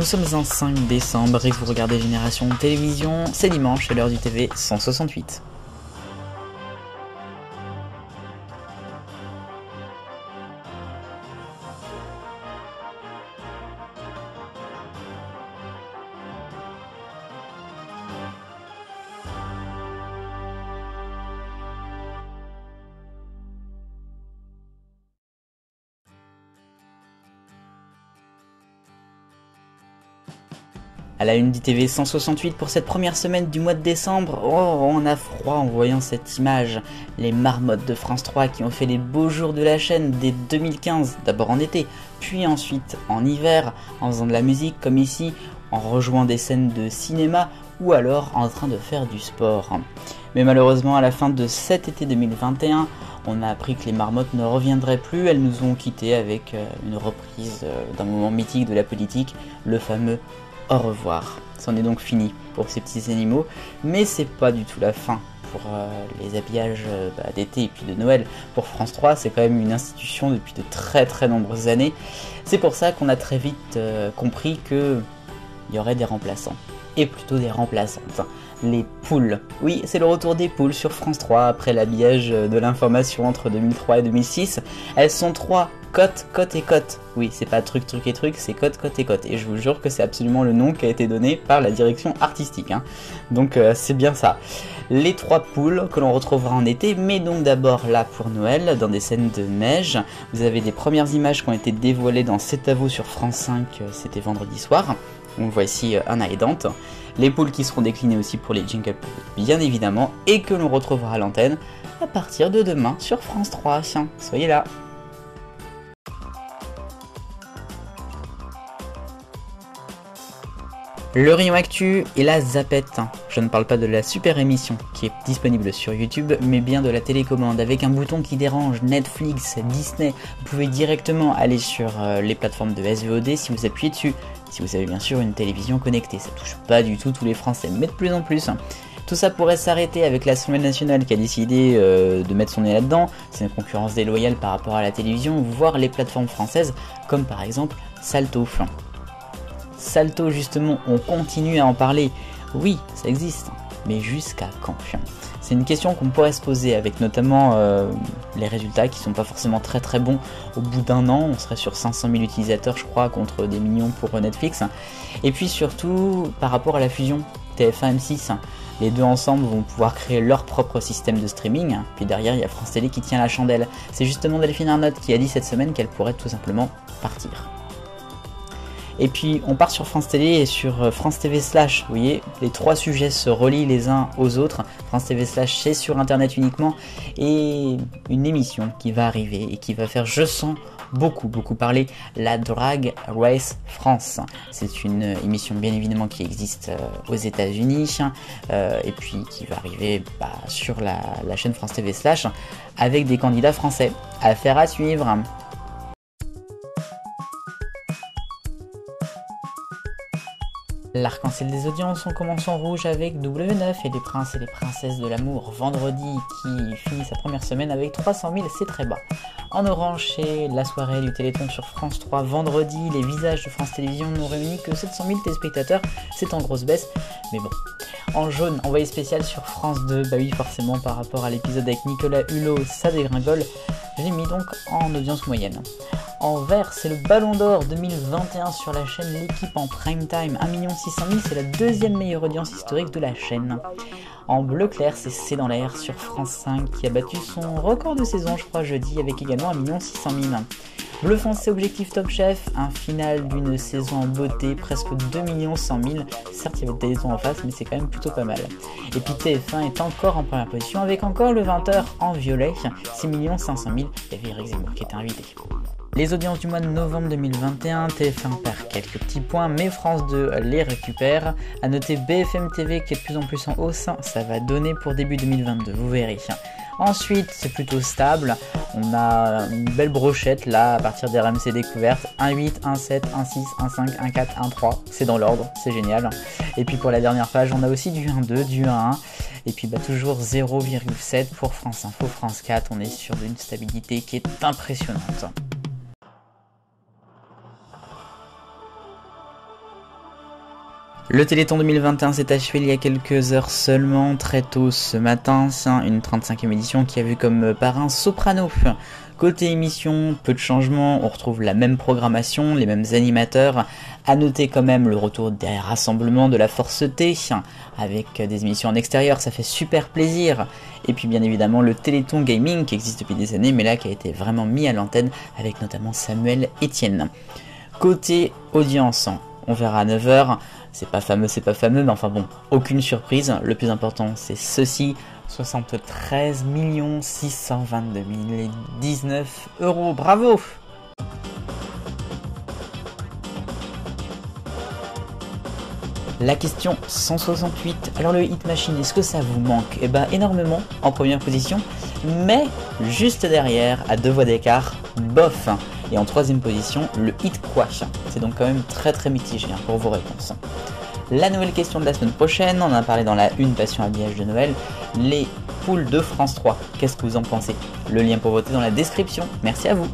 Nous sommes en 5 décembre et vous regardez Génération Télévision, c'est dimanche, c'est l'heure du TV 168. À la une du TV 168 pour cette première semaine du mois de décembre, on a froid en voyant cette image. Les marmottes de France 3 qui ont fait les beaux jours de la chaîne dès 2015, d'abord en été, puis ensuite en hiver, en faisant de la musique comme ici, en rejoignant des scènes de cinéma ou alors en train de faire du sport. Mais malheureusement à la fin de cet été 2021, on a appris que les marmottes ne reviendraient plus, elles nous ont quittés avec une reprise d'un moment mythique de la politique, le fameux au revoir. C'en est donc fini pour ces petits animaux, mais c'est pas du tout la fin pour les habillages d'été et puis de Noël. Pour France 3, c'est quand même une institution depuis de très nombreuses années. C'est pour ça qu'on a très vite compris qu'il y aurait des remplaçants, et plutôt des remplaçantes. Les poules. Oui, c'est le retour des poules sur France 3 après l'habillage de l'information entre 2003 et 2006. Elles sont 3, Cotte et Cotte. Oui, c'est pas truc et truc, c'est Cotte et Cotte. Et je vous jure que c'est absolument le nom qui a été donné par la direction artistique. Donc c'est bien ça. Les 3 poules que l'on retrouvera en été, mais donc d'abord là pour Noël, dans des scènes de neige. Vous avez des premières images qui ont été dévoilées dans C'est à vous sur France 5, c'était vendredi soir. On voit ici un eye Dante. Les poules qui seront déclinées aussi pour les Jingle bien évidemment, et que l'on retrouvera à l'antenne à partir de demain sur France 3. Tiens, soyez là. Le rayon actu et la zapette. Je ne parle pas de la super émission qui est disponible sur YouTube, mais bien de la télécommande avec un bouton qui dérange, Netflix, Disney. Vous pouvez directement aller sur les plateformes de SVOD si vous appuyez dessus. Si vous avez bien sûr une télévision connectée, ça touche pas du tout tous les Français, mais de plus en plus. Tout ça pourrait s'arrêter avec l'Assemblée nationale qui a décidé de mettre son nez là-dedans. C'est une concurrence déloyale par rapport à la télévision, voire les plateformes françaises, comme par exemple Salto. Salto justement, on continue à en parler. Oui, ça existe, mais jusqu'à quand ? C'est une question qu'on pourrait se poser avec notamment les résultats qui sont pas forcément très bons. Au bout d'un an, on serait sur 500 000 utilisateurs je crois contre des millions pour Netflix. Et puis surtout par rapport à la fusion TF1 M6, les deux ensemble vont pouvoir créer leur propre système de streaming. Puis derrière il y a France Télé qui tient la chandelle. C'est justement Delphine Arnault qui a dit cette semaine qu'elle pourrait tout simplement partir. Et puis on part sur France Télé et sur France TV Slash, vous voyez, les 3 sujets se relient les uns aux autres. France TV Slash c'est sur internet uniquement, et une émission qui va arriver et qui va faire, je sens, beaucoup parler, la Drag Race France. C'est une émission bien évidemment qui existe aux États-Unis et puis qui va arriver sur la chaîne France TV Slash avec des candidats français. Affaire à suivre. L'arc-en-ciel des audiences, on commence en rouge avec W9 et les princes et les princesses de l'amour vendredi qui finit sa première semaine avec 300 000, c'est très bas. En orange, c'est la soirée du Téléthon sur France 3 vendredi, les visages de France Télévisions n'ont réuni que 700 000 téléspectateurs, c'est en grosse baisse, mais bon. En jaune, envoyé spécial sur France 2, bah oui forcément par rapport à l'épisode avec Nicolas Hulot, ça dégringole, je l'ai mis donc en audience moyenne. En vert, c'est le Ballon d'Or 2021 sur la chaîne L'équipe en prime time, 1 600 000, c'est la deuxième meilleure audience historique de la chaîne. En bleu clair, c'est dans l'air sur France 5 qui a battu son record de saison, je crois jeudi, avec également 1 600 000. Bleu foncé, Objectif Top Chef, un final d'une saison en beauté, presque 2 100 000. Certes, il y avait des Téléthon en face, mais c'est quand même plutôt pas mal. Et puis TF1 est encore en première position avec encore le 20h en violet, 6 500 000. Il y avait Eric Zemmour qui était invité. Les audiences du mois de novembre 2021, TF1 perd quelques petits points, mais France 2 les récupère. A noter BFM TV qui est de plus en plus en hausse, ça va donner pour début 2022, vous verrez. Ensuite, c'est plutôt stable, on a une belle brochette là, à partir des RMC découvertes, 1,8, 1,7, 1,6, 1,5, 1,4, 1,3, c'est dans l'ordre, c'est génial. Et puis pour la dernière page, on a aussi du 1,2, du 1,1, et puis toujours 0,7 pour France Info, France 4, on est sur une stabilité qui est impressionnante. Le Téléthon 2021 s'est achevé il y a quelques heures seulement, très tôt ce matin, c'est une 35e édition qui a vu comme parrain Soprano. Côté émission, peu de changements, on retrouve la même programmation, les mêmes animateurs. À noter quand même le retour des rassemblements de la Force T, avec des émissions en extérieur, ça fait super plaisir. Et puis bien évidemment le Téléthon Gaming qui existe depuis des années, mais là qui a été vraiment mis à l'antenne avec notamment Samuel Etienne. Côté audience, on verra à 9h. C'est pas fameux, mais enfin bon, aucune surprise. Le plus important, c'est ceci, 73 622 019 €. Bravo! La question 168. Alors le Hit Machine, est-ce que ça vous manque? Eh ben énormément, en première position, mais juste derrière, à 2 voix d'écart, bof. Et en 3e position, le Hit Quash. C'est donc quand même très mitigé pour vos réponses. La nouvelle question de la semaine prochaine, on en a parlé dans la une Passion habillage de Noël, les poules de France 3. Qu'est-ce que vous en pensez? Le lien pour voter dans la description. Merci à vous.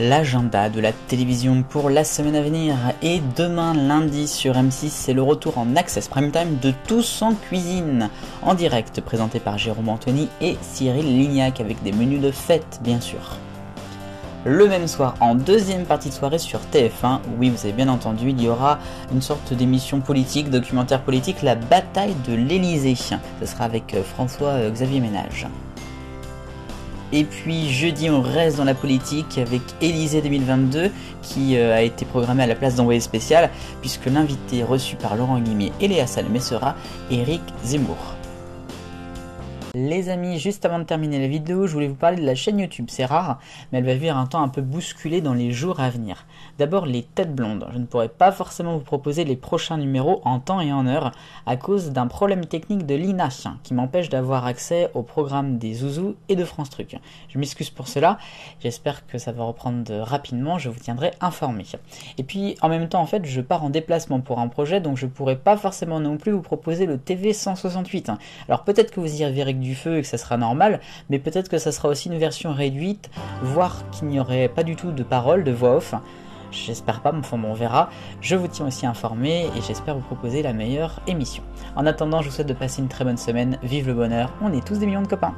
L'agenda de la télévision pour la semaine à venir. Et demain lundi sur M6, c'est le retour en Access Prime Time de Tous en cuisine, en direct, présenté par Jérôme Anthony et Cyril Lignac, avec des menus de fête bien sûr. Le même soir, en deuxième partie de soirée sur TF1, oui vous avez bien entendu, il y aura une sorte d'émission politique, documentaire politique, la bataille de l'Elysée. Ce sera avec François-Xavier Ménage. Et puis jeudi, on reste dans la politique avec Élysée 2022 qui a été programmé à la place d'envoyé spécial, puisque l'invité reçu par Laurent Guimier et Léa Salamé sera Éric Zemmour. Les amis, juste avant de terminer la vidéo, je voulais vous parler de la chaîne YouTube. C'est rare, mais elle va vivre un temps un peu bousculé dans les jours à venir. D'abord, les têtes blondes. Je ne pourrai pas forcément vous proposer les prochains numéros en temps et en heure à cause d'un problème technique de l'INA qui m'empêche d'avoir accès au programme des Zouzous et de France Truc. Je m'excuse pour cela, j'espère que ça va reprendre rapidement, je vous tiendrai informé. Et puis, en même temps, en fait, je pars en déplacement pour un projet, donc je ne pourrai pas forcément non plus vous proposer le TV 168. Alors peut-être que vous y reverrez du feu et que ça sera normal, mais peut-être que ça sera aussi une version réduite, voire qu'il n'y aurait pas du tout de paroles, de voix off. J'espère pas, mais enfin bon, on verra. Je vous tiens aussi informé et j'espère vous proposer la meilleure émission. En attendant, je vous souhaite de passer une très bonne semaine. Vive le bonheur, on est tous des millions de copains.